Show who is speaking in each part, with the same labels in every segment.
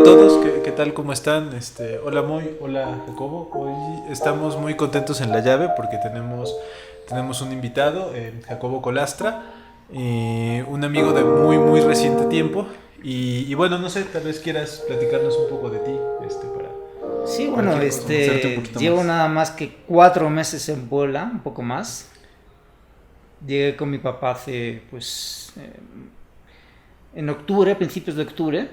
Speaker 1: todos, ¿qué tal? ¿Cómo están? Hola Moy, hola Jacobo. Hoy estamos muy contentos en La Llave porque tenemos un invitado, Jacobo Colastra, un amigo de muy reciente tiempo. Y bueno, no sé, tal vez quieras platicarnos un poco de ti,
Speaker 2: Sí,
Speaker 1: para
Speaker 2: bueno,
Speaker 1: conocerte un poquito
Speaker 2: llevo
Speaker 1: más.
Speaker 2: nada más que 4 meses en Puebla, un poco más. Llegué con mi papá hace, pues, en octubre, principios de octubre,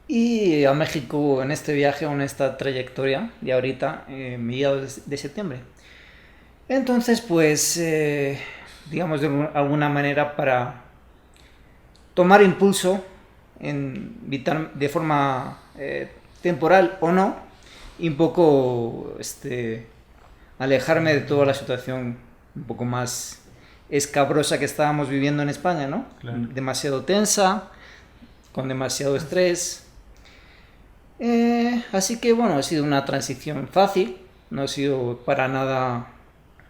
Speaker 2: y a México en este viaje, en esta trayectoria, de ahorita, mediados de septiembre. Entonces, pues, digamos de alguna manera para tomar impulso, de forma temporal o no, y un poco alejarme de toda la situación un poco más escabrosa que estábamos viviendo en España, ¿no?
Speaker 1: Claro.
Speaker 2: Demasiado tensa, con demasiado estrés. Así que bueno, ha sido una transición fácil, no ha sido para nada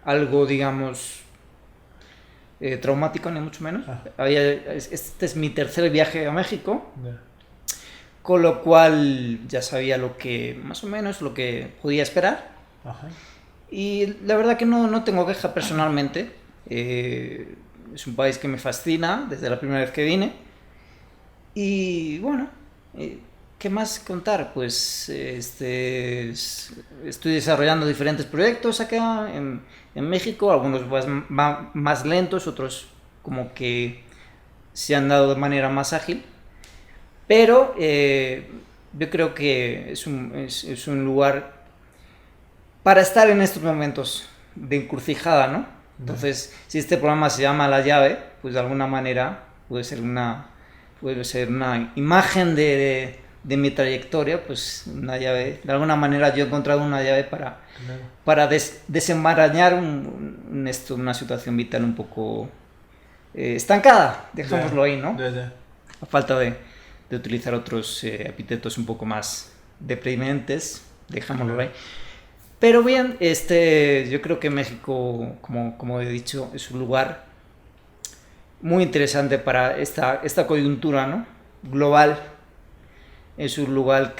Speaker 2: algo, digamos, traumático, ni mucho menos.
Speaker 1: Ah,
Speaker 2: Este es mi tercer viaje a México,
Speaker 1: ya.
Speaker 2: con lo cual ya sabía más o menos lo que podía esperar.
Speaker 1: Ajá.
Speaker 2: Y la verdad que no tengo queja personalmente. Es un país que me fascina desde la primera vez que vine. Y bueno, eh, ¿qué más contar? Pues estoy desarrollando diferentes proyectos acá en México, algunos más lentos, otros como que se han dado de manera más ágil. Pero yo creo que es un lugar para estar en estos momentos de encrucijada, ¿no?
Speaker 1: Ya.
Speaker 2: Entonces, si este programa se llama La Llave, pues de alguna manera puede ser una imagen de mi trayectoria, pues una llave. De alguna manera yo he encontrado una llave
Speaker 1: Claro.
Speaker 2: para desenmarañar una situación vital un poco estancada,
Speaker 1: Ya,
Speaker 2: dejémoslo ahí, ¿no?
Speaker 1: ya.
Speaker 2: A falta de utilizar otros epítetos un poco más deprimentes, dejámoslo
Speaker 1: Claro.
Speaker 2: ahí. Pero bien, yo creo que México, como he dicho, es un lugar muy interesante para esta coyuntura, ¿no? Global. Es un lugar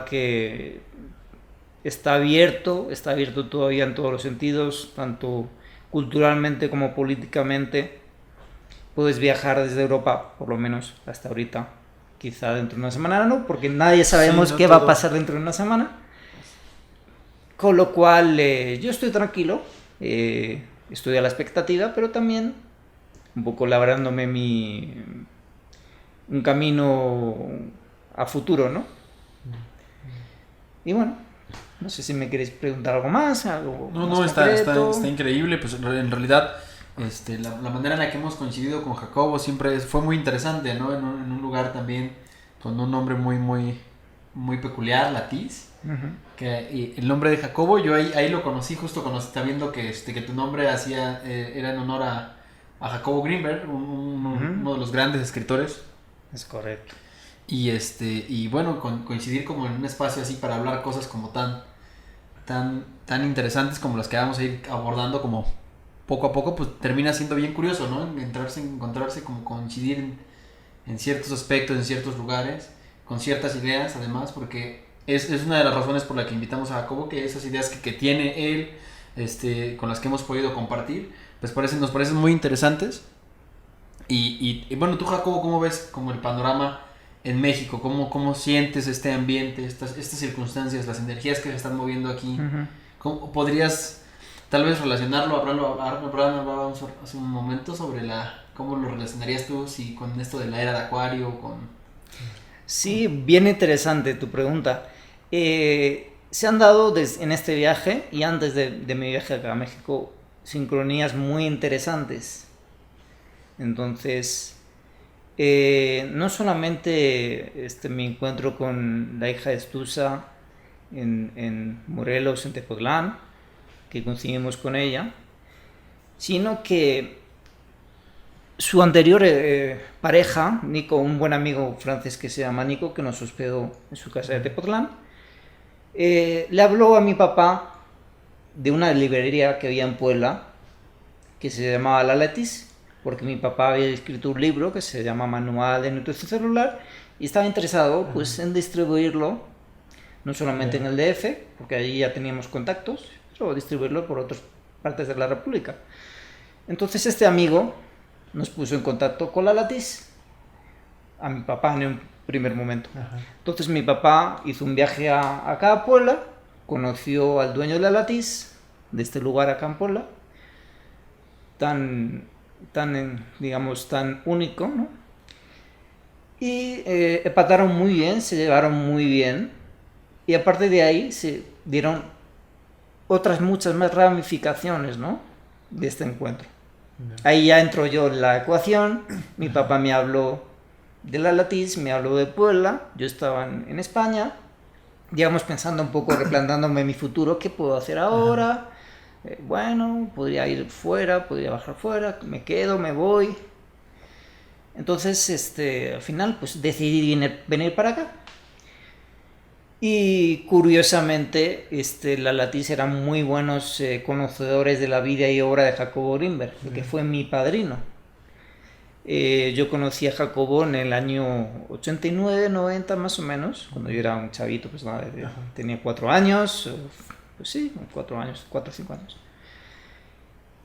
Speaker 2: que está abierto todavía en todos los sentidos, tanto culturalmente como políticamente. Puedes viajar desde Europa, por lo menos hasta ahorita. Quizá dentro de una semana no, porque nadie
Speaker 1: Sí,
Speaker 2: sabemos
Speaker 1: no
Speaker 2: qué va a
Speaker 1: todo.
Speaker 2: pasar dentro de una semana. Con lo cual yo estoy tranquilo, estoy a la expectativa, pero también un poco labrándome un camino a futuro, ¿no? Y bueno, no sé si me queréis preguntar algo más, algo
Speaker 1: No,
Speaker 2: más
Speaker 1: no, está
Speaker 2: concreto.
Speaker 1: increíble. Pues en realidad, la manera en la que hemos coincidido con Jacobo siempre fue muy interesante, ¿no? En un lugar también con un nombre muy peculiar, Latiz.
Speaker 2: Uh-huh.
Speaker 1: Y el nombre de Jacobo, yo ahí lo conocí justo cuando estaba viendo que tu nombre era en honor a Jacobo Greenberg,
Speaker 2: Uh-huh.
Speaker 1: uno de los grandes escritores.
Speaker 2: Es correcto.
Speaker 1: Y bueno, coincidir como en un espacio así para hablar cosas como tan interesantes como las que vamos a ir abordando como poco a poco, pues termina siendo bien curioso, ¿no? Encontrarse como coincidir en ciertos aspectos, en ciertos lugares, con ciertas ideas además, porque es una de las razones por la que invitamos a Jacobo, que esas ideas que tiene él, con las que hemos podido compartir, pues nos parecen muy interesantes. Y bueno, tú Jacobo, ¿cómo ves como el panorama en México? ¿Cómo sientes este ambiente, estas circunstancias, las energías que se están moviendo aquí?
Speaker 2: Uh-huh.
Speaker 1: ¿Cómo podrías tal vez relacionarlo? Hablábamos hace un momento sobre cómo lo relacionarías tú si con esto de la era de Acuario,
Speaker 2: Sí, bien interesante tu pregunta. Se han dado en este viaje y antes de mi viaje acá a México sincronías muy interesantes. Entonces, no solamente mi encuentro con la hija de Estusa en Morelos, en Tepoztlán, que coincidimos con ella, sino que su anterior pareja, Nico, un buen amigo francés que se llama Nico, que nos hospedó en su casa de Tepoztlán, le habló a mi papá de una librería que había en Puebla que se llamaba La Letis, porque mi papá había escrito un libro que se llama Manual de Nutrición Celular y estaba interesado pues en distribuirlo, no solamente en el DF, porque allí ya teníamos contactos, pero distribuirlo por otras partes de la República. Entonces este amigo nos puso en contacto con la Latisse, a mi papá en un primer momento. Entonces mi papá hizo un viaje acá a Puebla, conoció al dueño de la Latisse, de este lugar acá en Puebla, digamos, tan único, ¿no? Y empataron muy bien, se llevaron muy bien, y aparte de ahí se dieron otras muchas más ramificaciones, ¿no?, de este encuentro. Ahí ya entro yo en la ecuación, mi papá me habló de la Latisse, me habló de Puebla, yo estaba en España, digamos, pensando un poco, replantándome mi futuro, ¿qué puedo hacer ahora? Bueno, podría ir fuera, podría bajar fuera, me quedo, me voy. Entonces, al final, pues decidí venir para acá. Y curiosamente, la Latisse eran muy buenos conocedores de la vida y obra de Jacobo Grinberg, que fue mi padrino. Yo conocí a Jacobo en el año 89, 90 más o menos, cuando yo era un chavito, pues nada, tenía 4 años, pues sí, 4 años, 4 o 5 años.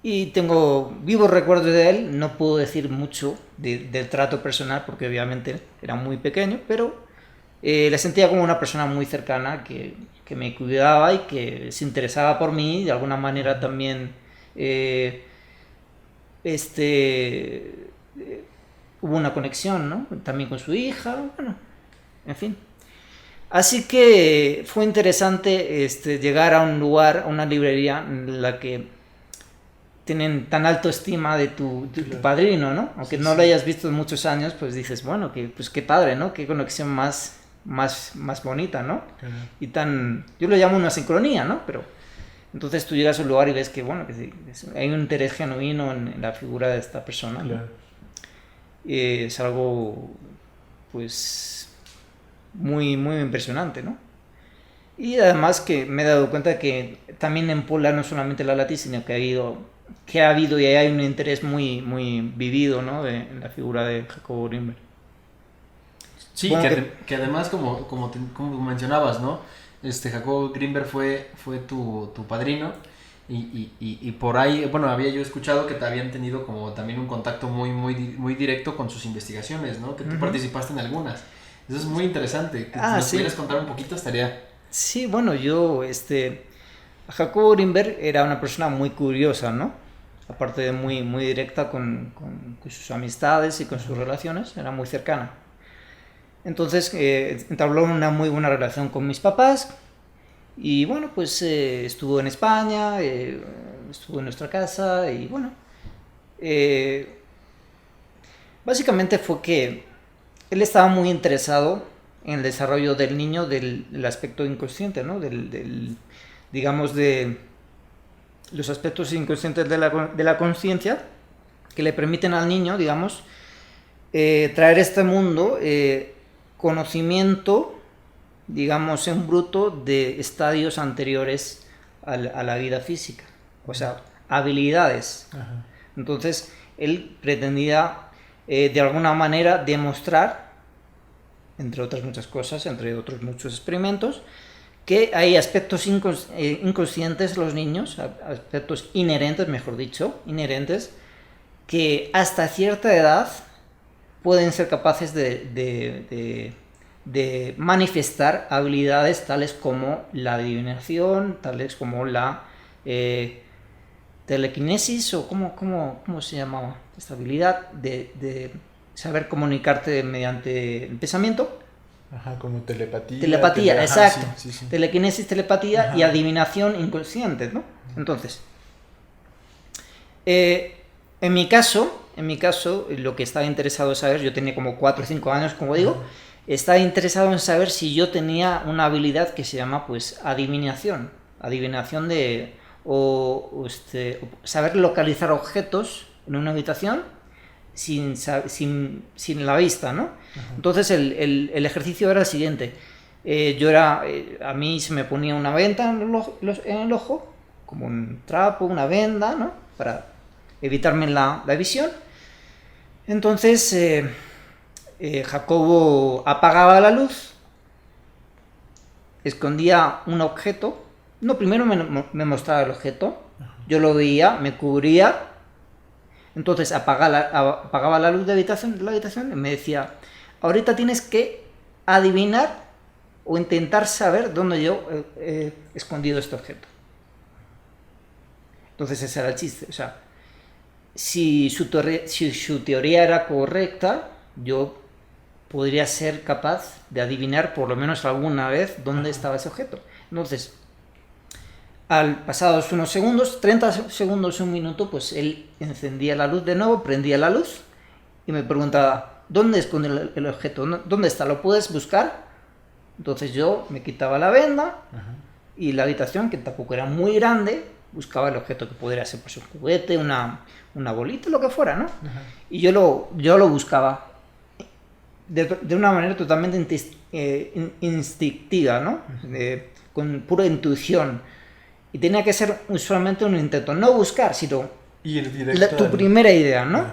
Speaker 2: Y tengo vivos recuerdos de él, no puedo decir mucho del trato personal porque obviamente era muy pequeño, pero le sentía como una persona muy cercana que me cuidaba y que se interesaba por mí, de alguna manera también hubo una conexión, ¿no?, también con su hija, bueno, en fin. Así que fue interesante llegar a un lugar, a una librería en la que tienen tan alto estima de tu padrino, ¿no? Aunque no lo hayas visto en muchos años, pues dices, bueno, pues qué padre, ¿no? Qué conexión más bonita, ¿no? Y yo lo llamo una sincronía, ¿no? Pero entonces tú llegas a un lugar y ves que, bueno, que hay un interés genuino en la figura de esta persona, ¿no? Es algo, pues, muy, muy impresionante, ¿no? Y además que me he dado cuenta que también en Puebla no solamente la Latisse, sino que ha habido y hay un interés muy, muy vivido, ¿no?, en la figura de Jacobo Grinberg.
Speaker 1: Sí, que además, como mencionabas, ¿no?, Jacobo Grinberg fue tu padrino y por ahí, bueno, había yo escuchado que te habían tenido como también un contacto muy, muy, muy directo con sus investigaciones, ¿no?, que tú participaste en algunas. Eso es muy interesante. Que nos pudieras contar un poquito, estaría...
Speaker 2: Sí, bueno, Jacobo Grinberg era una persona muy curiosa, ¿no? Aparte de muy, muy directa con sus amistades y con sus relaciones, era muy cercana. Entonces entabló una muy buena relación con mis papás y bueno, pues estuvo en España, estuvo en nuestra casa y bueno, básicamente fue que él estaba muy interesado en el desarrollo del niño, del aspecto inconsciente, ¿no? Digamos, de los aspectos inconscientes de la conciencia que le permiten al niño, digamos, traer a este mundo conocimiento, digamos, en bruto de estadios anteriores a la vida física, o sea, habilidades. Entonces, él pretendía de alguna manera demostrar, entre otras muchas cosas, entre otros muchos experimentos, que hay aspectos inconscientes de los niños, aspectos inherentes, mejor dicho, inherentes, que hasta cierta edad pueden ser capaces de manifestar habilidades tales como la adivinación, tales como la telequinesis, o ¿cómo se llamaba esta habilidad de saber comunicarte mediante el pensamiento.
Speaker 3: Como telepatía.
Speaker 2: Telepatía, exacto.
Speaker 3: Sí.
Speaker 2: Telequinesis, telepatía y adivinación inconsciente, ¿no? Entonces, en mi caso, lo que estaba interesado en saber, yo tenía como 4 o 5 años, como digo, estaba interesado en saber si yo tenía una habilidad que se llama, pues, adivinación saber localizar objetos en una habitación sin la vista, ¿no? Entonces el ejercicio era el siguiente. A mí se me ponía una venda en el ojo, como un trapo, una venda, ¿no?, para evitarme la visión. Entonces Jacobo apagaba la luz, escondía un objeto. No, primero me mostraba el objeto, yo lo veía, me cubría, entonces apagaba la luz de la habitación y me decía, ahorita tienes que adivinar o intentar saber dónde yo he escondido este objeto. Entonces ese era el chiste, o sea, si su teoría era correcta, yo podría ser capaz de adivinar por lo menos alguna vez dónde estaba ese objeto. Entonces, pasados unos segundos, 30 segundos, un minuto, pues él encendía la luz de nuevo, prendía la luz y me preguntaba, ¿dónde esconde el objeto? ¿Dónde está? ¿Lo puedes buscar? Entonces yo me quitaba la venda y la habitación, que tampoco era muy grande, buscaba el objeto que podría ser pues, un juguete, una bolita, lo que fuera, ¿no? Y yo lo buscaba de una manera totalmente instintiva, ¿no? Con pura intuición. Y tenía que ser usualmente un intento, no buscar, sino
Speaker 3: ir directo
Speaker 2: tu primera idea, ¿no?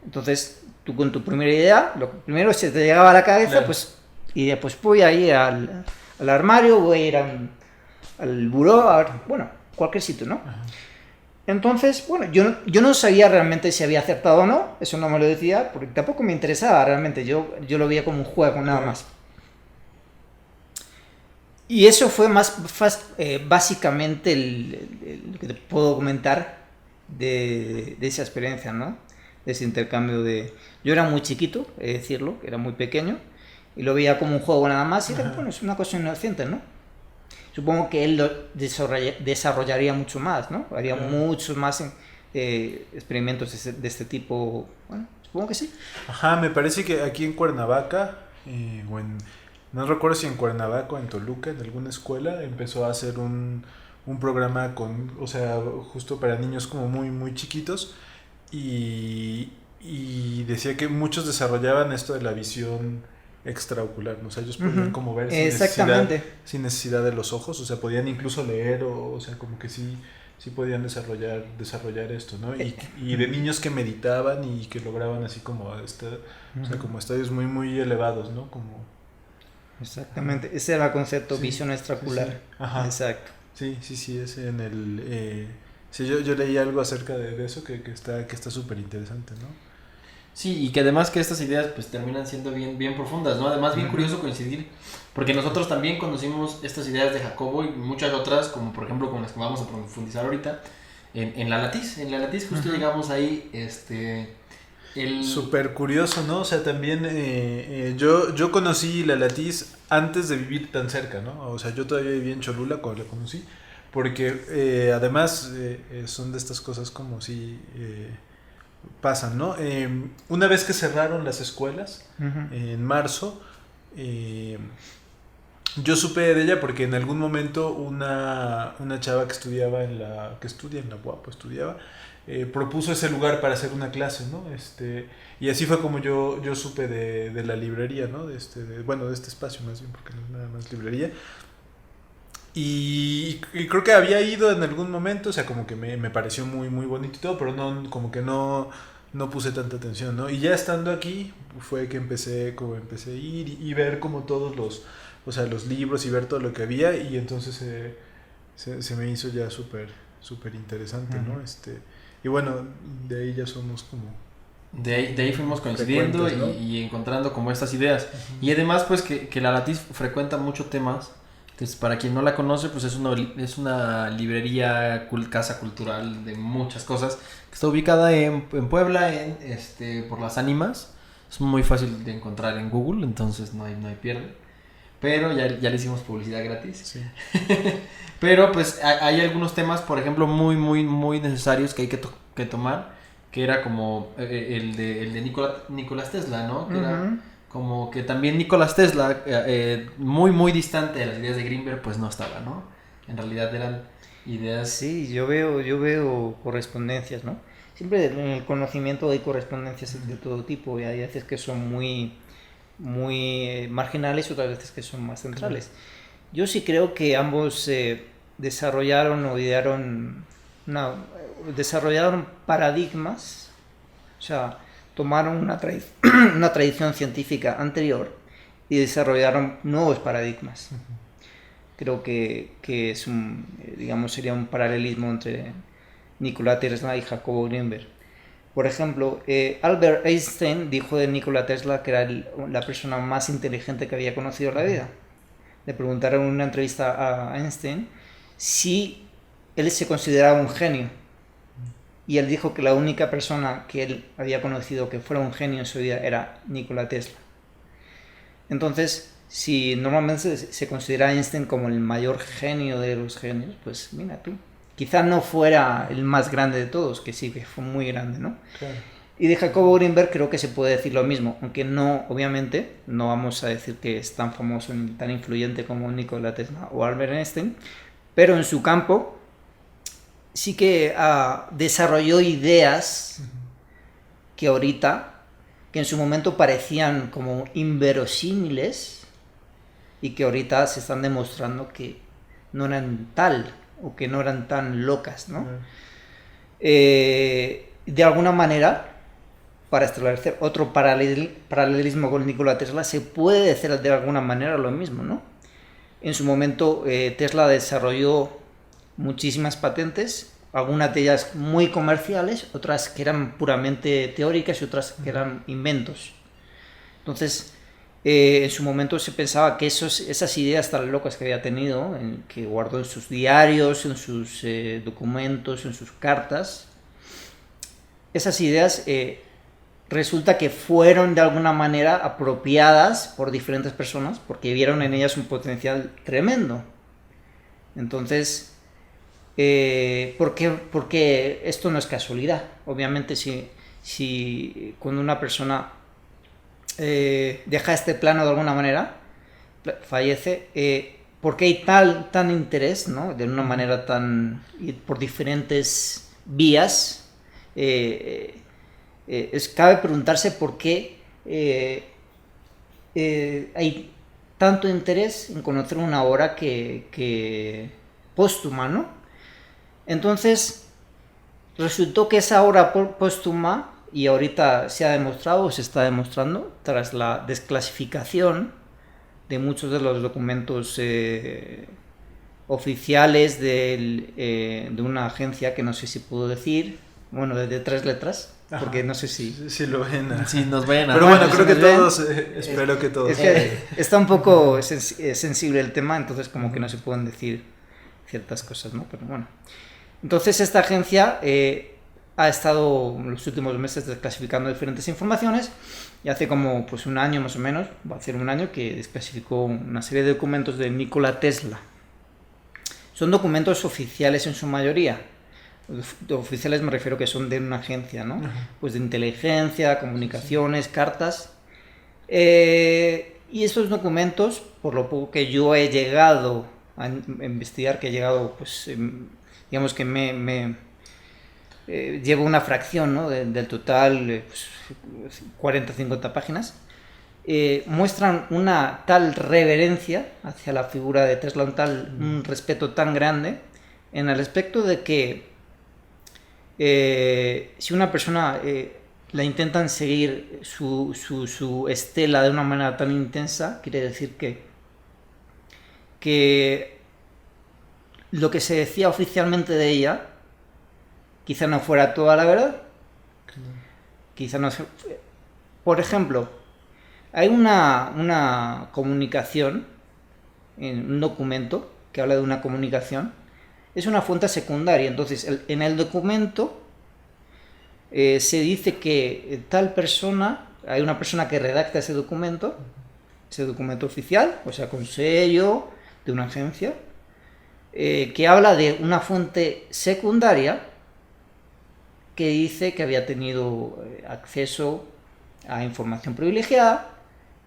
Speaker 2: Entonces, tú con tu primera idea, lo primero se te llegaba a la cabeza,
Speaker 3: claro.
Speaker 2: pues, y después voy a ir al armario, voy a ir al buró, bueno, cualquier sitio, ¿no? Entonces, bueno, yo no sabía realmente si había acertado o no, eso no me lo decía, porque tampoco me interesaba realmente, yo lo veía como un juego, nada más. Y eso fue básicamente lo que te puedo comentar de esa experiencia, ¿no? De ese intercambio de... Yo era muy chiquito, he de decirlo, era muy pequeño, y lo veía como un juego nada más, y bueno, es una cosa inocente, ¿no? Supongo que él lo desarrollaría mucho más, ¿no? Haría muchos más experimentos de este tipo, bueno, supongo que sí.
Speaker 3: Ajá, me parece que aquí en Cuernavaca, no recuerdo si en Cuernavaca o en Toluca, en alguna escuela, empezó a hacer un programa o sea, justo para niños como muy, muy chiquitos, y decía que muchos desarrollaban esto de la visión extraocular, ¿no? O sea, ellos podían como ver sin necesidad de los ojos, o sea, podían incluso leer, o sea, como que sí podían desarrollar esto, ¿no? Y de niños que meditaban y que lograban así como o sea, como estadios muy, muy elevados, ¿no? Como...
Speaker 2: Exactamente, ese era el concepto, visión extraocular.
Speaker 3: Sí. Ajá.
Speaker 2: Exacto.
Speaker 3: Sí, ese en el... sí, yo leí algo acerca de eso que está súper interesante, ¿no?
Speaker 1: Sí, y que además que estas ideas pues terminan siendo bien, bien profundas, ¿no? Además bien curioso coincidir, porque nosotros también conocimos estas ideas de Jacobo y muchas otras, como por ejemplo con las que vamos a profundizar ahorita, en la Latiz. En la Latiz justo llegamos ahí,
Speaker 3: Súper curioso, ¿no? O sea, también yo conocí la Latiz antes de vivir tan cerca, ¿no? O sea, yo todavía vivía en Cholula cuando la conocí, porque además son de estas cosas como si... pasan, ¿no? Una vez que cerraron las escuelas, en marzo, yo supe de ella porque en algún momento una chava que estudia en la UAP, propuso ese lugar para hacer una clase, ¿no? Y así fue como yo supe de la librería, ¿no? De este espacio más bien, porque no es nada más librería. Y creo que había ido en algún momento, o sea, como que me pareció muy, muy bonito y todo, pero como que no puse tanta atención, ¿no? Y ya estando aquí fue que empecé a ir y ver como todos los libros y ver todo lo que había, y entonces se me hizo ya súper, súper interesante, ¿no? Y bueno, de ahí ya somos como...
Speaker 1: De ahí fuimos coincidiendo, ¿no? y encontrando como estas ideas. Y además pues que la Latiz frecuenta muchos temas. Entonces, para quien no la conoce, pues es una librería, casa cultural de muchas cosas, que está ubicada en Puebla, por Las Ánimas. Es muy fácil de encontrar en Google, entonces no hay pierde. Pero ya le hicimos publicidad gratis.
Speaker 3: Sí.
Speaker 1: Pero pues hay algunos temas, por ejemplo, muy, muy, muy necesarios que hay que tomar, que era como el de Nicolás Tesla, ¿no? Que era... como que también Nikola Tesla, muy muy distante de las ideas de Greenberg, pues no estaba, ¿no? En realidad eran ideas...
Speaker 2: Sí, yo veo correspondencias, ¿no? Siempre en el conocimiento hay correspondencias de todo tipo, y hay veces que son muy, muy marginales y otras veces que son más centrales. Yo sí creo que ambos desarrollaron o idearon, desarrollaron paradigmas, o sea, tomaron una tradición científica anterior y desarrollaron nuevos paradigmas. Creo que es digamos, sería un paralelismo entre Nikola Tesla y Jacobo Greenberg. Por ejemplo, Albert Einstein dijo de Nikola Tesla que era la persona más inteligente que había conocido en la vida. Le preguntaron en una entrevista a Einstein si él se consideraba un genio. Y él dijo que la única persona que él había conocido que fuera un genio en su vida era Nikola Tesla. Entonces, si normalmente se considera a Einstein como el mayor genio de los genios, pues mira tú. Quizá no fuera el más grande de todos, que sí, que fue muy grande, ¿no?
Speaker 3: Claro.
Speaker 2: Y de Jacobo Greenberg creo que se puede decir lo mismo, aunque no, obviamente, no vamos a decir que es tan famoso ni tan influyente como Nikola Tesla o Albert Einstein, pero en su campo sí que desarrolló ideas que en su momento parecían como inverosímiles y que ahorita se están demostrando que no eran tal o que no eran tan locas, ¿no? De alguna manera, para establecer otro paralelismo con Nikola Tesla, se puede decir de alguna manera lo mismo, ¿no? En su momento Tesla desarrolló muchísimas patentes, algunas de ellas muy comerciales, otras que eran puramente teóricas y otras que eran inventos. Entonces, en su momento se pensaba que esas ideas tan locas que había tenido, que guardó en sus diarios, en sus documentos, en sus cartas, esas ideas resulta que fueron de alguna manera apropiadas por diferentes personas porque vieron en ellas un potencial tremendo. Entonces, porque esto no es casualidad. Obviamente, si cuando una persona deja este plano de alguna manera, fallece, porque hay tan interés, ¿no? De una manera por diferentes vías, cabe preguntarse por qué hay tanto interés en conocer una obra que póstuma, ¿no? Entonces, resultó que esa obra póstuma, y ahorita se ha demostrado, se está demostrando, tras la desclasificación de muchos de los documentos oficiales de una agencia que no sé si puedo decir, bueno, de 3 letras, porque
Speaker 3: Ajá.
Speaker 2: no sé si...
Speaker 3: Si lo ven.
Speaker 1: Sí, nos ven.
Speaker 3: Pero bueno,
Speaker 2: si
Speaker 3: creo que
Speaker 2: nos ven,
Speaker 3: todos, espero que todos.
Speaker 2: Es que está un poco sensible el tema, entonces como que no se pueden decir ciertas cosas, ¿no? Pero bueno. Entonces esta agencia ha estado en los últimos meses desclasificando diferentes informaciones y hace como pues un año más o menos, va a ser un año, que desclasificó una serie de documentos de Nikola Tesla. Son documentos oficiales en su mayoría. De oficiales me refiero que son de una agencia, ¿no? Pues de inteligencia, comunicaciones, cartas. Y estos documentos, por lo poco que yo he llegado a investigar, que he llegado, pues, digamos que llevo una fracción, ¿no? del total, pues, 40-50 páginas, muestran una tal reverencia hacia la figura de Tesla, un respeto tan grande, en el aspecto de que si una persona la intentan seguir su estela de una manera tan intensa, quiere decir que lo que se decía oficialmente de ella quizá no fuera toda la verdad. Quizá no. Por ejemplo, hay una comunicación, un documento que habla de una comunicación. Es una fuente secundaria. Entonces, en el documento se dice que tal persona, hay una persona que redacta ese documento oficial, o sea, con sello de una agencia, que habla de una fuente secundaria que dice que había tenido acceso a información privilegiada,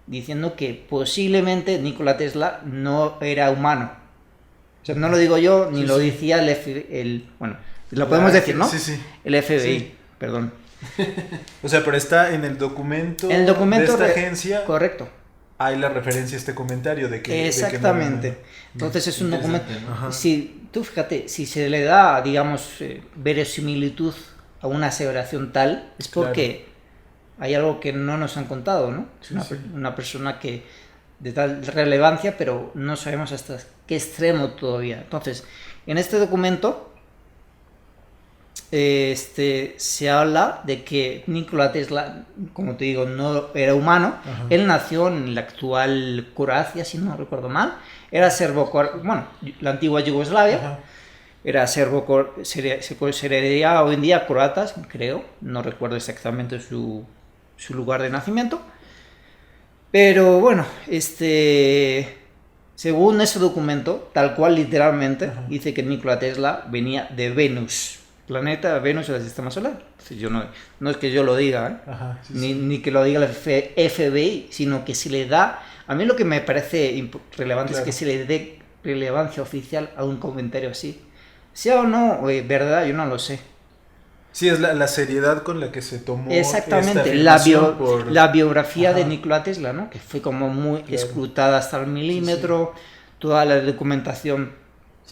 Speaker 2: diciendo que posiblemente Nikola Tesla no era humano. O sea, no lo digo yo, ni lo decía el FBI, bueno, lo podemos decir, ¿no?
Speaker 3: Sí.
Speaker 2: El FBI,
Speaker 3: Sí.
Speaker 2: perdón.
Speaker 3: O sea, pero está en el documento,
Speaker 2: En el documento
Speaker 3: de esta agencia.
Speaker 2: Correcto.
Speaker 3: Hay la referencia a este comentario de que...
Speaker 2: Exactamente.
Speaker 3: De que no,
Speaker 2: Entonces es un documento...
Speaker 3: Ajá.
Speaker 2: Si tú fíjate, si se le da, digamos, verosimilitud a una aseveración tal, es porque hay algo que no nos han contado, ¿no? Es una persona que de tal relevancia, pero no sabemos hasta qué extremo todavía. Entonces, en este documento se habla de que Nikola Tesla, como te digo, no era humano.
Speaker 3: Ajá.
Speaker 2: Él nació en la actual Croacia, si no recuerdo mal. Era bueno, la antigua Yugoslavia.
Speaker 3: Ajá.
Speaker 2: Era se consideraría hoy en día croatas, creo. No recuerdo exactamente su lugar de nacimiento. Pero bueno, según ese documento, tal cual literalmente,
Speaker 3: Ajá.
Speaker 2: dice que Nikola Tesla venía de Venus, planeta Venus del sistema solar. Yo no es que yo lo diga, ¿eh?
Speaker 3: Ajá,
Speaker 2: ni que lo diga el FBI, sino que se le da... A mí lo que me parece relevante es que se le dé relevancia oficial a un comentario así. Sea o no verdad, yo no lo sé.
Speaker 3: Sí, es la seriedad con la que se tomó
Speaker 2: Exactamente,
Speaker 3: esta
Speaker 2: la biografía
Speaker 3: Ajá.
Speaker 2: de Nikola Tesla, ¿no? Que fue como muy escrutada hasta el milímetro, toda la documentación.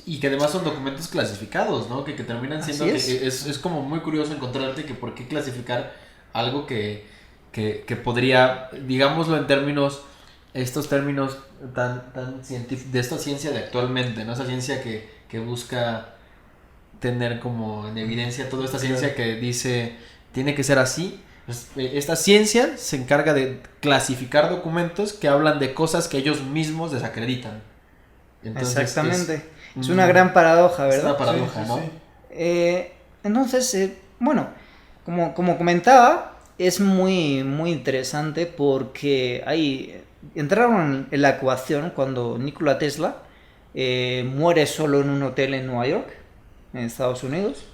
Speaker 1: Y que además son documentos clasificados, ¿no? Que terminan siendo...
Speaker 2: Así
Speaker 1: Es como muy curioso encontrarte que por qué clasificar algo que podría, digámoslo en términos, estos términos tan científicos, de esta ciencia de actualmente, ¿no? Esa ciencia que busca tener como en evidencia toda esta ciencia que dice, tiene que ser así. Pues, esta ciencia se encarga de clasificar documentos que hablan de cosas que ellos mismos desacreditan. Entonces,
Speaker 2: exactamente. Es una gran paradoja, ¿verdad?
Speaker 1: Es una paradoja, ¿no?
Speaker 2: Entonces, bueno, como comentaba, es muy, muy interesante porque entraron en la ecuación cuando Nikola Tesla muere solo en un hotel en Nueva York, en Estados Unidos,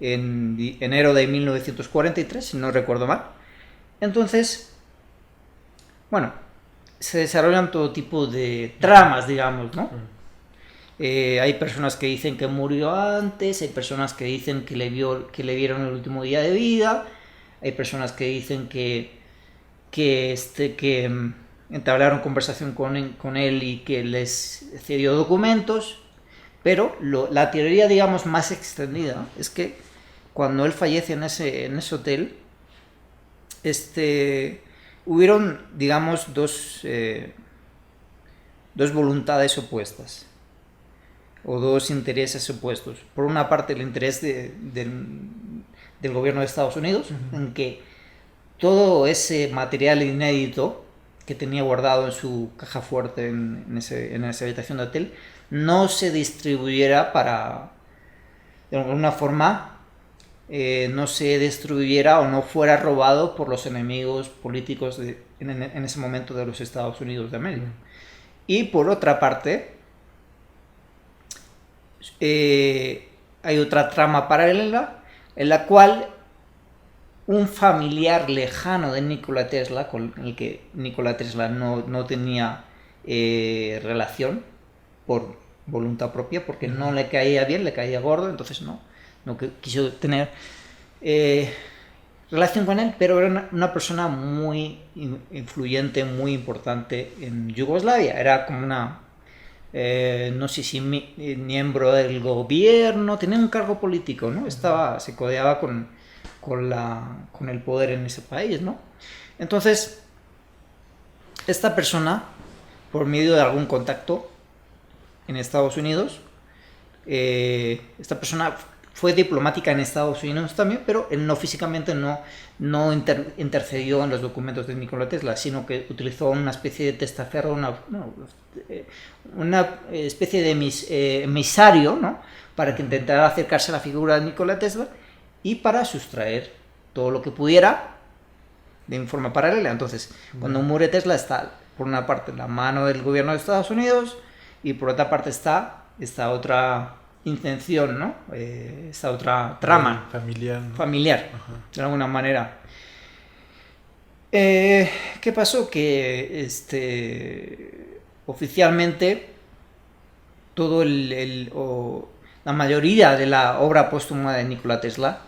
Speaker 2: en enero de 1943, si no recuerdo mal. Entonces, bueno, se desarrollan todo tipo de tramas, digamos, ¿no? Hay personas que dicen que murió antes, hay personas que dicen que le vieron el último día de vida, hay personas que dicen que entablaron conversación con él y que les cedió documentos, pero la teoría, digamos, más extendida es que cuando él fallece en ese hotel, hubieron, digamos, dos voluntades opuestas, o dos intereses opuestos. Por una parte, el interés del gobierno de Estados Unidos, en que todo ese material inédito que tenía guardado en su caja fuerte en esa habitación de hotel no se distribuyera de alguna forma, no se destruyera o no fuera robado por los enemigos políticos en ese momento de los Estados Unidos de América. Y por otra parte, hay otra trama paralela en la cual un familiar lejano de Nikola Tesla, con el que Nikola Tesla no tenía relación por voluntad propia, porque no le caía bien, le caía gordo, entonces no quiso tener relación con él, pero era una persona muy influyente, muy importante en Yugoslavia. Era como no sé si miembro del gobierno, tenía un cargo político, ¿no? Se codeaba con el poder en ese país, ¿no? Entonces, esta persona, por medio de algún contacto en Estados Unidos, esta persona fue diplomática en Estados Unidos también, pero él físicamente no intercedió en los documentos de Nikola Tesla, sino que utilizó una especie de testaferro, una especie de emisario, ¿no? Para que intentara acercarse a la figura de Nikola Tesla y para sustraer todo lo que pudiera de forma paralela. Entonces, cuando muere Tesla, está por una parte la mano del gobierno de Estados Unidos y por otra parte está esta otra intención, ¿no? Esta otra trama
Speaker 3: familiar, ¿no?
Speaker 2: Familiar, de alguna manera. ¿Qué pasó? Que oficialmente la mayoría de la obra póstuma de Nikola Tesla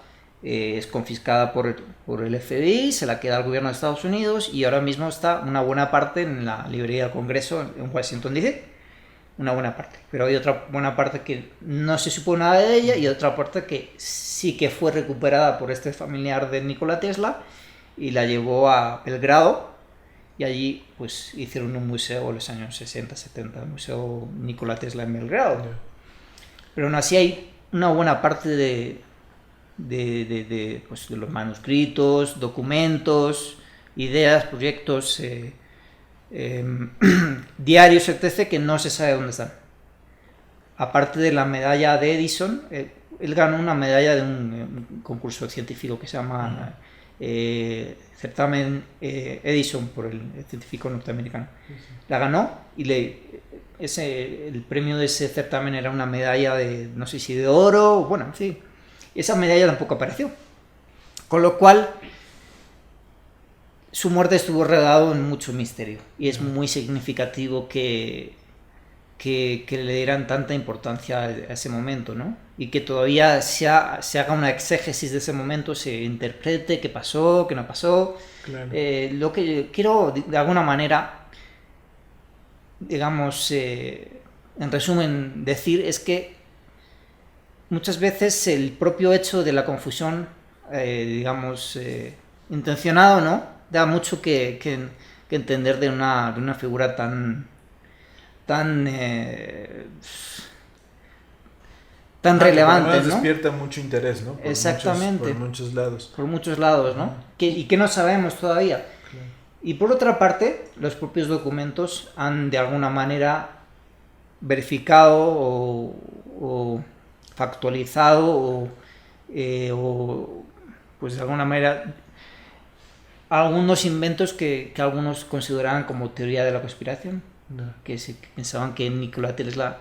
Speaker 2: es confiscada por el FBI, se la queda al gobierno de Estados Unidos y ahora mismo está una buena parte en la librería del Congreso en Washington DC. Una buena parte, pero hay otra buena parte que no se supo nada de ella y otra parte que sí que fue recuperada por este familiar de Nikola Tesla y la llevó a Belgrado, y allí pues hicieron un museo en los años 60, 70, el Museo Nikola Tesla en Belgrado. Pero aún así hay una buena parte pues, de los manuscritos, documentos, ideas, proyectos, diarios, etc., que no se sabe dónde están. Aparte de la medalla de Edison, él ganó una medalla de un concurso científico que se llama Certamen Edison, por el científico norteamericano. La ganó y el premio de ese certamen era una medalla de, no sé si de oro, bueno, en fin. Esa medalla tampoco apareció. Con lo cual, su muerte estuvo rodeado en mucho misterio. Y es muy significativo que le dieran tanta importancia a ese momento, ¿no? Y que todavía se haga una exégesis de ese momento, se interprete qué pasó, qué no pasó.
Speaker 3: Claro.
Speaker 2: Lo que quiero, de alguna manera, digamos, en resumen, decir es que muchas veces el propio hecho de la confusión, digamos, intencionado, ¿no? Da mucho que entender de una figura tan relevante, ¿no?
Speaker 3: Despierta mucho interés, ¿no?
Speaker 2: Exactamente.
Speaker 3: Por muchos lados.
Speaker 2: Por muchos lados, ¿no? Y que no sabemos todavía.
Speaker 3: Claro.
Speaker 2: Y por otra parte, los propios documentos han de alguna manera verificado o factualizado o pues de alguna manera algunos inventos que algunos consideraban como teoría de la conspiración, que pensaban que Nikola Tesla,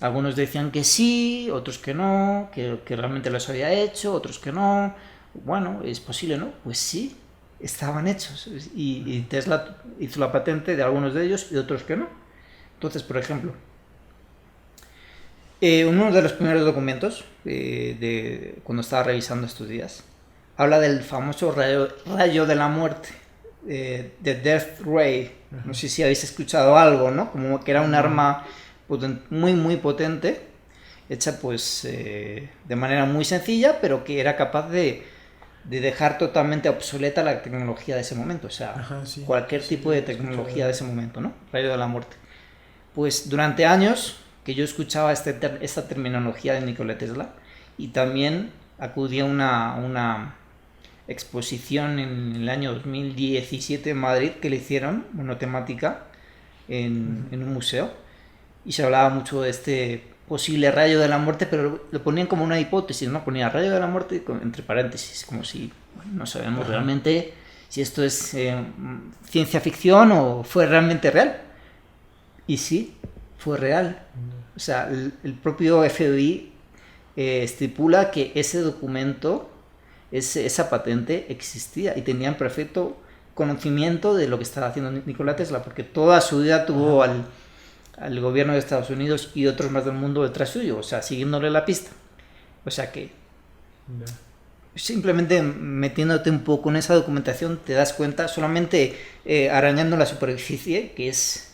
Speaker 2: algunos decían que sí, otros que no, que realmente los había hecho, otros que no. Bueno, es posible, ¿no? Pues sí, estaban hechos y Tesla hizo la patente de algunos de ellos y otros que no. Entonces, por ejemplo, uno de los primeros documentos de cuando estaba revisando estos días habla del famoso rayo de la muerte, The Death Ray. No sé si habéis escuchado algo, ¿no? Como que era un arma muy muy potente, hecha pues de manera muy sencilla, pero que era capaz de dejar totalmente obsoleta la tecnología de ese momento, o sea, cualquier tipo de tecnología de ese momento, ¿no? Rayo de la muerte. Pues durante años que yo escuchaba esta terminología de Nikola Tesla, y también acudí a una exposición en el año 2017 en Madrid que le hicieron, monotemática, en un museo, y se hablaba mucho de este posible rayo de la muerte, pero lo ponían como una hipótesis, ¿no? Ponía rayo de la muerte entre paréntesis, como si no sabemos realmente si esto es ciencia ficción o fue realmente real. Y sí, fue real. O sea, el propio FBI estipula que ese documento, esa patente existía y tenían perfecto conocimiento de lo que estaba haciendo Nikola Tesla, porque toda su vida tuvo al gobierno de Estados Unidos y otros más del mundo detrás suyo, o sea, siguiéndole la pista. O sea que simplemente metiéndote un poco en esa documentación te das cuenta, solamente arañando la superficie, que es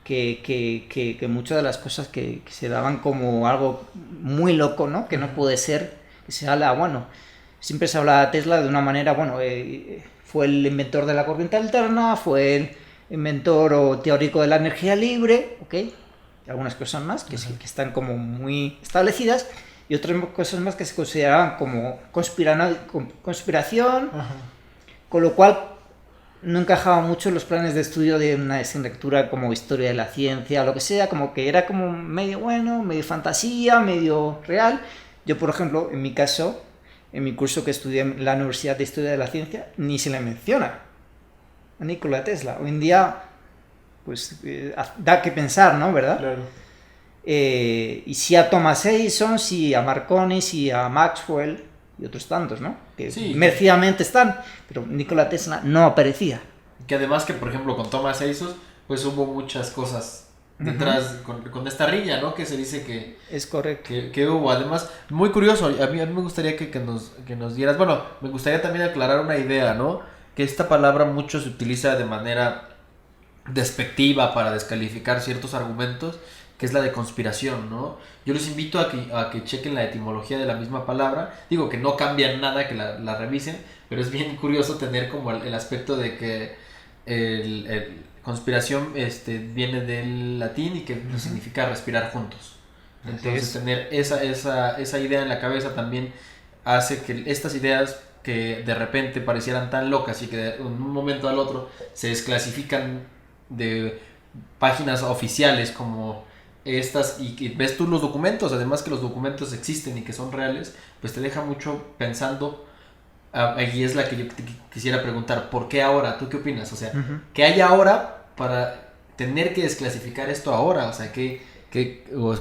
Speaker 2: que muchas de las cosas que se daban como algo muy loco, ¿no? Que no puede ser, que se habla, bueno, siempre se habla de Tesla de una manera, bueno, fue el inventor de la corriente alterna, fue el inventor o teórico de la energía libre, ¿ok? Algunas cosas más que sí que están como muy establecidas, y otras cosas más que se consideraban como conspiración, con lo cual no encajaba mucho en los planes de estudio de una asignatura como historia de la ciencia o lo que sea, como que era como medio bueno, medio fantasía, medio real. Yo, por ejemplo, en mi caso, en mi curso que estudié en la Universidad de Historia de la Ciencia, ni se le menciona a Nikola Tesla. Hoy en día, pues, da que pensar, ¿no? ¿Verdad?
Speaker 3: Claro.
Speaker 2: Y sí a Thomas Edison, sí a Marconi, sí a Maxwell y otros tantos, ¿no? Que sí, merecidamente están, pero Nikola Tesla no aparecía.
Speaker 1: Que además que, por ejemplo, con Thomas Edison, pues hubo muchas cosas detrás con esta riña, ¿no? Que se dice que...
Speaker 2: Es correcto.
Speaker 1: Que hubo. Además, muy curioso, a mí me gustaría que nos dieras... Bueno, me gustaría también aclarar una idea, ¿no? Que esta palabra mucho se utiliza de manera despectiva para descalificar ciertos argumentos, que es la de conspiración, ¿no? Yo les invito a que chequen la etimología de la misma palabra. Digo que no cambia nada, que la revisen, pero es bien curioso tener como el aspecto de que el conspiración viene del latín y que significa respirar juntos. Entonces tener esa idea en la cabeza también hace que estas ideas que de repente parecieran tan locas y que de un momento al otro se desclasifican de páginas oficiales como estas y que ves tú los documentos, además que los documentos existen y que son reales, pues te deja mucho pensando. Aquí es la que yo te quisiera preguntar, ¿por qué ahora? ¿Tú qué opinas? O sea, ¿qué hay ahora para tener que desclasificar esto ahora? O sea,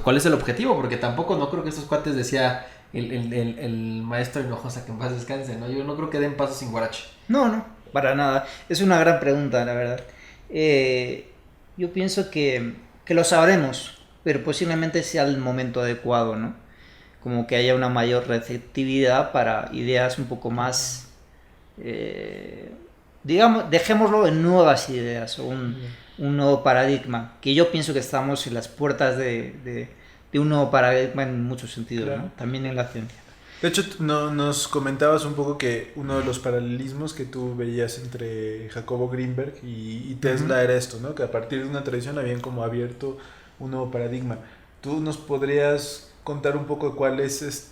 Speaker 1: ¿cuál es el objetivo? Porque tampoco no creo que estos cuates decía el maestro Hinojosa, que en paz descanse, ¿no? Yo no creo que den paso sin guarache.
Speaker 2: No, para nada. Es una gran pregunta, la verdad. Yo pienso que lo sabremos, pero posiblemente sea el momento adecuado, ¿no? Como que haya una mayor receptividad para ideas un poco más, digamos, dejémoslo en nuevas ideas o un nuevo paradigma, que yo pienso que estamos en las puertas de un nuevo paradigma en muchos sentidos, claro, ¿no? También en la ciencia.
Speaker 3: De hecho, nos comentabas un poco que uno de los paralelismos que tú veías entre Jacobo Greenberg y Tesla era esto, ¿no? Que a partir de una tradición habían como abierto un nuevo paradigma. ¿Tú nos podrías contar un poco de cuál es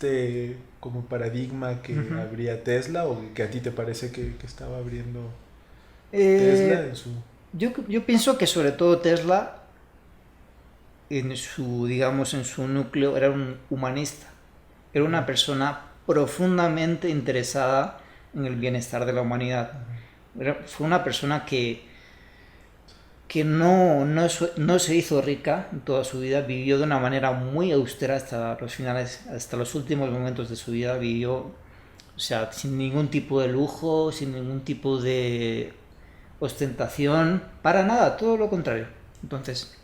Speaker 3: como paradigma que abría Tesla o que a ti te parece que estaba abriendo Tesla en su...
Speaker 2: Yo pienso que sobre todo Tesla en su núcleo era un humanista, era una persona profundamente interesada en el bienestar de la humanidad. Fue una persona que no se hizo rica en toda su vida, vivió de una manera muy austera hasta los finales, hasta los últimos momentos de su vida, vivió, o sea, sin ningún tipo de lujo, sin ningún tipo de ostentación, para nada, todo lo contrario. Entonces,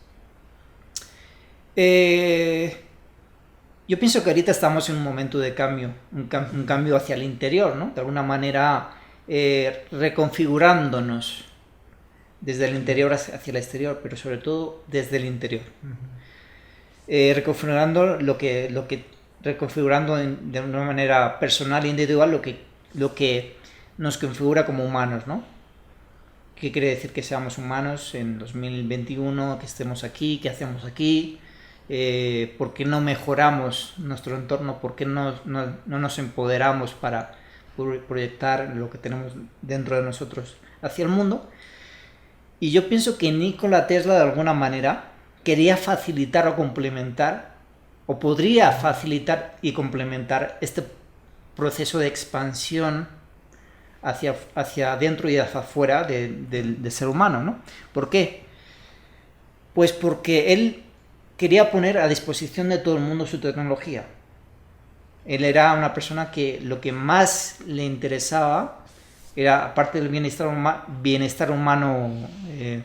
Speaker 2: yo pienso que ahorita estamos en un momento de cambio, un cambio hacia el interior, ¿no? De alguna manera reconfigurándonos desde el interior hacia el exterior, pero sobre todo desde el interior. Reconfigurando reconfigurando de una manera personal e individual lo que nos configura como humanos, ¿no? ¿Qué quiere decir que seamos humanos en 2021, que estemos aquí, qué hacemos aquí? ¿Por qué no mejoramos nuestro entorno? ¿Por qué no nos empoderamos para proyectar lo que tenemos dentro de nosotros hacia el mundo? Y yo pienso que Nikola Tesla de alguna manera quería facilitar o complementar, o podría facilitar y complementar este proceso de expansión hacia adentro y hacia afuera del ser humano, ¿no? ¿Por qué? Pues porque él quería poner a disposición de todo el mundo su tecnología. Él era una persona que lo que más le interesaba era, aparte del bienestar humano en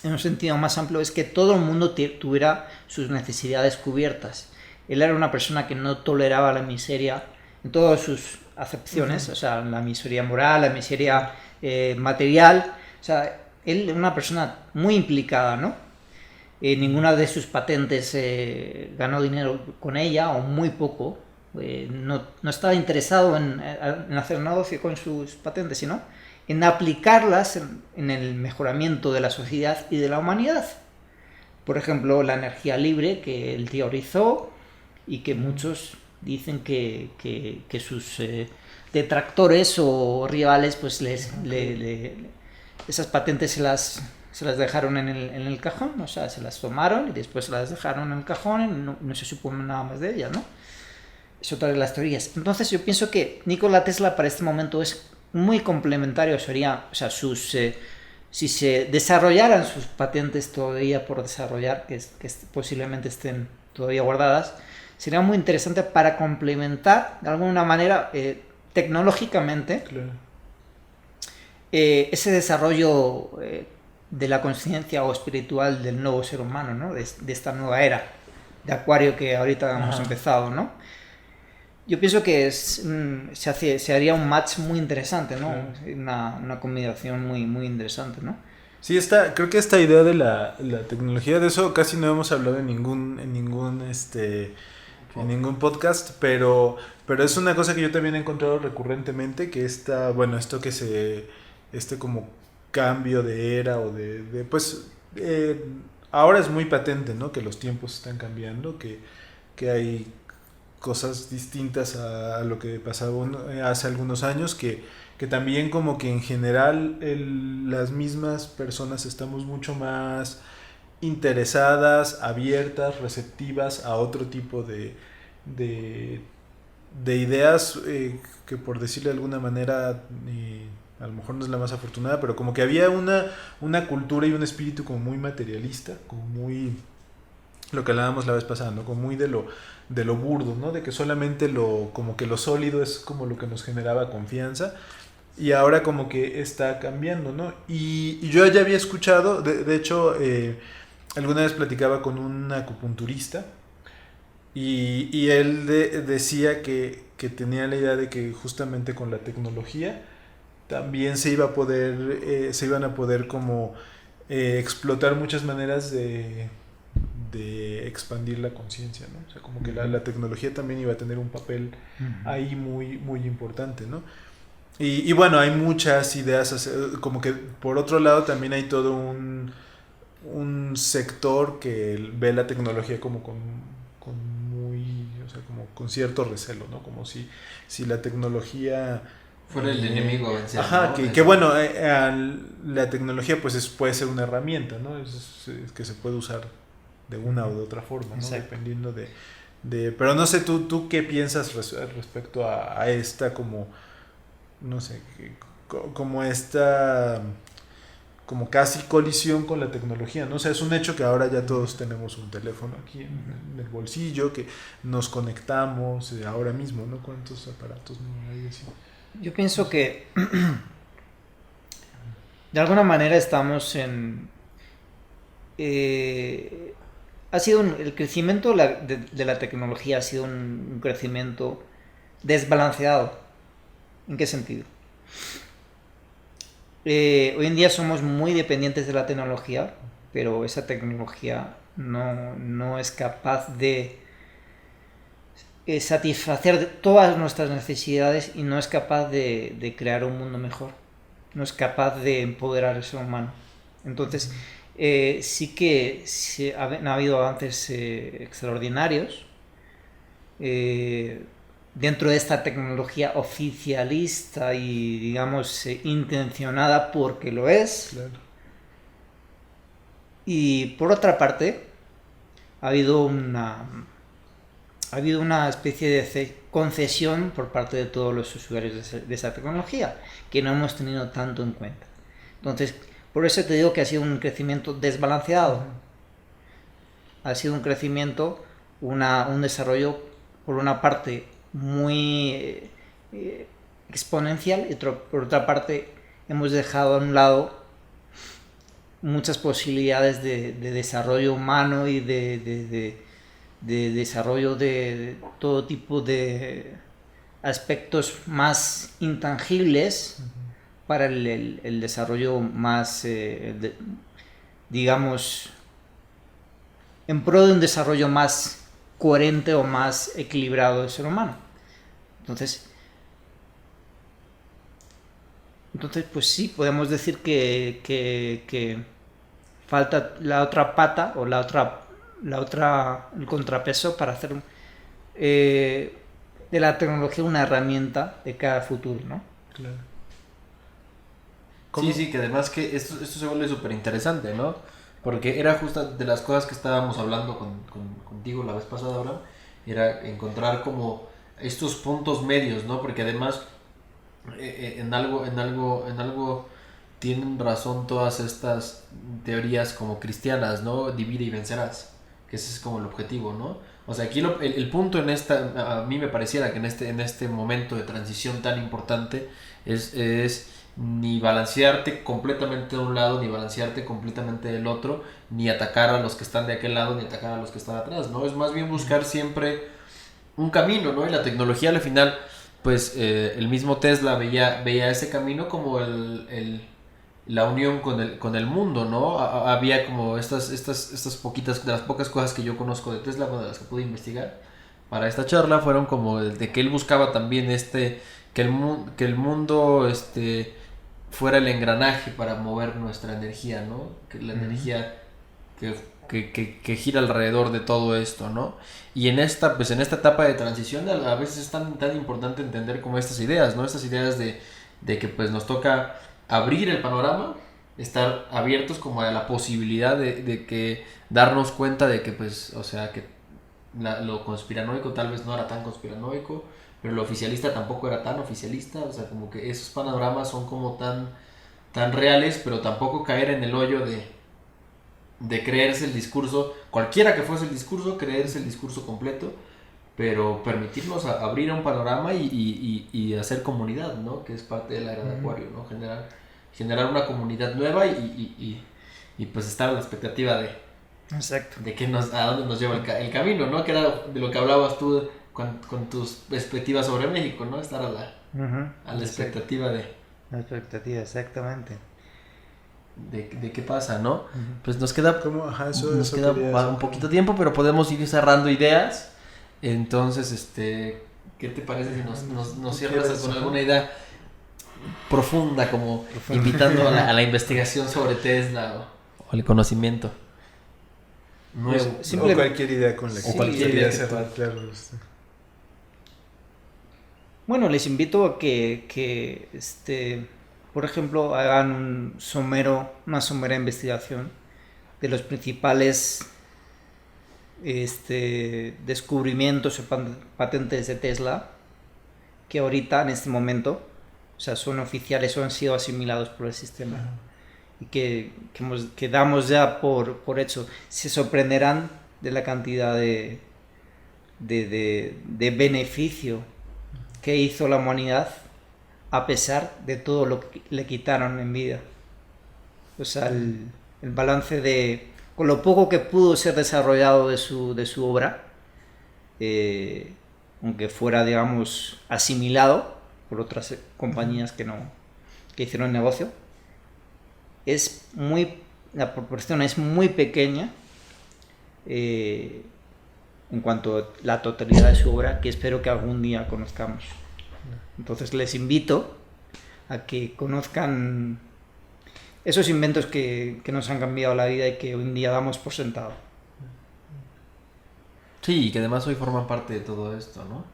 Speaker 2: un sentido más amplio, es que todo el mundo tuviera sus necesidades cubiertas. Él era una persona que no toleraba la miseria en todas sus acepciones, o sea, la miseria moral, la miseria material. O sea, él era una persona muy implicada, ¿no? Ninguna de sus patentes ganó dinero con ella, o muy poco. No estaba interesado en hacer negocio con sus patentes, sino en aplicarlas en el mejoramiento de la sociedad y de la humanidad. Por ejemplo, la energía libre que él teorizó y que muchos dicen que sus detractores o rivales, pues esas patentes se las dejaron en el cajón, o sea, se las tomaron y después se las dejaron en el cajón y no se supo nada más de ellas, ¿no? Es otra de las teorías. Entonces yo pienso que Nikola Tesla para este momento es muy complementario, sería, o sea, si se desarrollaran sus patentes todavía por desarrollar, que posiblemente estén todavía guardadas, sería muy interesante para complementar de alguna manera tecnológicamente, claro, ese desarrollo de la conciencia o espiritual del nuevo ser humano, ¿no? De esta nueva era de Acuario que ahorita hemos empezado, ¿no? Yo pienso que se haría un match muy interesante, ¿no? Una combinación muy, muy interesante, ¿no?
Speaker 3: Sí, creo que esta idea de la tecnología, de eso casi no hemos hablado en ningún podcast, pero es una cosa que yo también he encontrado recurrentemente, que este como cambio de era o pues, ahora es muy patente, ¿no? Que los tiempos están cambiando, que hay cosas distintas a lo que pasaba hace algunos años, que también como que en general las mismas personas estamos mucho más interesadas, abiertas, receptivas a otro tipo de, de ideas, que por decirle de alguna manera, a lo mejor no es la más afortunada, pero como que había una cultura y un espíritu como muy materialista, como muy lo que hablábamos la vez pasada, ¿no? Como muy de lo burdo, ¿no? De que solamente como que lo sólido es como lo que nos generaba confianza. Y ahora como que está cambiando, ¿no? Y yo ya había escuchado, de hecho, alguna vez platicaba con un acupunturista y él decía que tenía la idea de que justamente con la tecnología también se iban a poder como explotar muchas maneras de expandir la conciencia, ¿no? O sea, como que la tecnología también iba a tener un papel ahí muy, muy importante, ¿no? Y bueno, hay muchas ideas, como que por otro lado también hay todo un sector que ve la tecnología como o sea, como con cierto recelo, ¿no? Como si la tecnología
Speaker 1: fuera el enemigo a vencer.
Speaker 3: Ajá,
Speaker 1: ¿no?
Speaker 3: que bueno, la tecnología pues puede ser una herramienta, ¿no? Es que se puede usar de una o de otra forma, ¿no? Dependiendo pero no sé, ¿tú qué piensas respecto a esta como, no sé, como esta, como casi colisión con la tecnología, ¿no? O sea, es un hecho que ahora ya todos tenemos un teléfono aquí en el bolsillo, que nos conectamos ahora mismo, ¿no? ¿Cuántos aparatos no hay así?
Speaker 2: Yo pienso que de alguna manera estamos en... ha sido el crecimiento de la tecnología ha sido un crecimiento desbalanceado. ¿En qué sentido? Hoy en día somos muy dependientes de la tecnología, pero esa tecnología no es capaz de satisfacer todas nuestras necesidades y no es capaz de crear un mundo mejor. No es capaz de empoderar al ser humano. Entonces, sí que ha habido avances extraordinarios dentro de esta tecnología oficialista y, digamos, intencionada porque lo es.
Speaker 3: Claro.
Speaker 2: Y por otra parte, ha habido una especie de concesión por parte de todos los usuarios de esa tecnología que no hemos tenido tanto en cuenta. Entonces, por eso te digo que ha sido un crecimiento desbalanceado. Ha sido un crecimiento, un desarrollo, por una parte, muy exponencial y por otra parte hemos dejado a un lado muchas posibilidades de desarrollo humano y de desarrollo de todo tipo de aspectos más intangibles para el desarrollo más, digamos, en pro de un desarrollo más coherente o más equilibrado del ser humano. Entonces, pues sí, podemos decir que falta la otra pata o el contrapeso para hacer de la tecnología una herramienta de cara al futuro, ¿no?
Speaker 3: Claro.
Speaker 1: Sí, que además que esto se vuelve súper interesante, ¿no? Porque era justo de las cosas que estábamos hablando contigo la vez pasada, Abraham, era encontrar como estos puntos medios, ¿no? Porque además en algo tienen razón todas estas teorías como cristianas, ¿no? Divide y vencerás, que ese es como el objetivo, ¿no? O sea, aquí el punto a mí me pareciera que en este momento de transición tan importante es ni balancearte completamente de un lado, ni balancearte completamente del otro, ni atacar a los que están de aquel lado, ni atacar a los que están atrás, ¿no? Es más bien buscar siempre un camino, ¿no? Y la tecnología al final, pues el mismo Tesla veía ese camino como el la unión con el mundo, ¿no? Había como estas poquitas, de las pocas cosas que yo conozco de Tesla, bueno, de las que pude investigar para esta charla, fueron como de que él buscaba también que el mundo fuera el engranaje para mover nuestra energía, ¿no? Que la energía que gira alrededor de todo esto, ¿no? Y en esta etapa de transición a veces es tan importante entender como estas ideas, ¿no? Estas ideas de que pues nos toca abrir el panorama, estar abiertos como a la posibilidad de que darnos cuenta de que pues, o sea, que lo conspiranoico tal vez no era tan conspiranoico, pero lo oficialista tampoco era tan oficialista, o sea, como que esos panoramas son como tan reales, pero tampoco caer en el hoyo de creerse el discurso, cualquiera que fuese el discurso, creerse el discurso completo, pero permitirnos abrir un panorama y hacer comunidad, ¿no? Que es parte de la era de Acuario, ¿no? Generar una comunidad nueva y pues estar a la expectativa
Speaker 2: Exacto.
Speaker 1: de a dónde nos lleva el camino, ¿no? Que era de lo que hablabas tú con tus perspectivas sobre México, ¿no? Estar a la expectativa
Speaker 2: La expectativa, exactamente.
Speaker 1: de qué pasa, ¿no? Pues nos queda,
Speaker 3: eso
Speaker 1: queda
Speaker 3: quería
Speaker 1: un poquito tiempo, pero podemos ir cerrando ideas. Entonces, ¿qué te parece si nos cierras con alguna idea profunda, como invitando a la investigación sobre Tesla o al conocimiento nuevo?
Speaker 3: O cualquier idea con la que
Speaker 1: cualquier idea que
Speaker 3: cerrar, claro.
Speaker 2: Bueno, les invito a que por ejemplo, hagan una somera investigación de los principales descubrimientos o patentes de Tesla que ahorita, en este momento, o sea, son oficiales o han sido asimilados por el sistema. Y que damos ya por hecho. Se sorprenderán de la cantidad de beneficio que hizo la humanidad a pesar de todo lo que le quitaron en vida. O sea, el balance con lo poco que pudo ser desarrollado de su obra, aunque fuera, digamos, asimilado por otras compañías que hicieron negocio, la proporción es muy pequeña en cuanto a la totalidad de su obra, que espero que algún día conozcamos. Entonces les invito a que conozcan esos inventos que nos han cambiado la vida y que hoy en día damos por sentado.
Speaker 1: Sí, y que además hoy forman parte de todo esto, ¿no?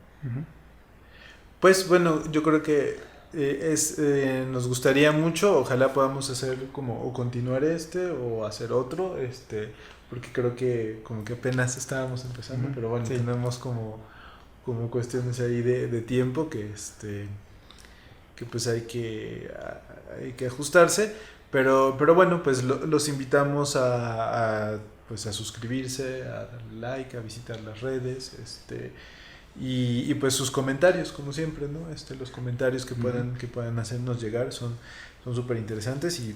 Speaker 3: Pues bueno, yo creo que nos gustaría mucho, ojalá podamos hacer o continuar o hacer otro, porque creo que como que apenas estábamos empezando, pero bueno, tenemos como cuestiones ahí de tiempo que pues hay que ajustarse, pero bueno, pues los invitamos a suscribirse, a darle like, a visitar las redes, y pues sus comentarios, como siempre, ¿no? Los comentarios que puedan hacernos llegar son súper interesantes y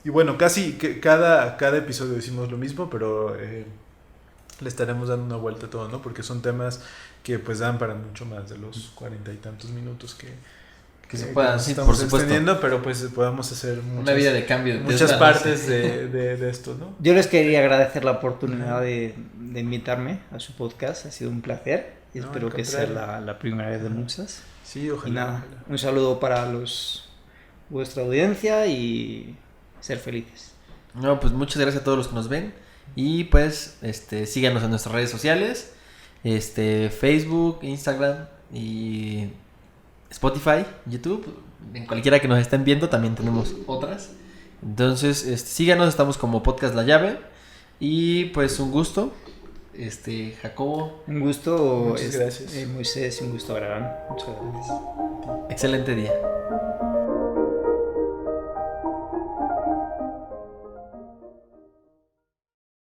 Speaker 3: bueno, casi que cada episodio decimos lo mismo, pero le estaremos dando una vuelta a todo, ¿no? Porque son temas que pues dan para mucho más de los 40 y tantos minutos que
Speaker 1: se puedan, sí,
Speaker 3: estamos
Speaker 1: por supuesto,
Speaker 3: extendiendo, pero pues podamos hacer
Speaker 1: una vida de cambio,
Speaker 3: muchas partes de esto, ¿no?
Speaker 2: Yo les quería agradecer la oportunidad de invitarme a su podcast, ha sido un placer y espero que sea la primera vez de muchas.
Speaker 3: Sí, ojalá.
Speaker 2: Y nada, un saludo para vuestra audiencia y ser felices.
Speaker 1: No, pues muchas gracias a todos los que nos ven y pues síganos en nuestras redes sociales, Facebook, Instagram y Spotify, YouTube, en cualquiera que nos estén viendo también tenemos otras. Entonces, síganos, estamos como Podcast La Llave y pues un gusto, Jacobo.
Speaker 2: Un gusto,
Speaker 3: muchas gracias.
Speaker 2: Moisés, un gusto, Abraham. Muchas gracias.
Speaker 1: Excelente día.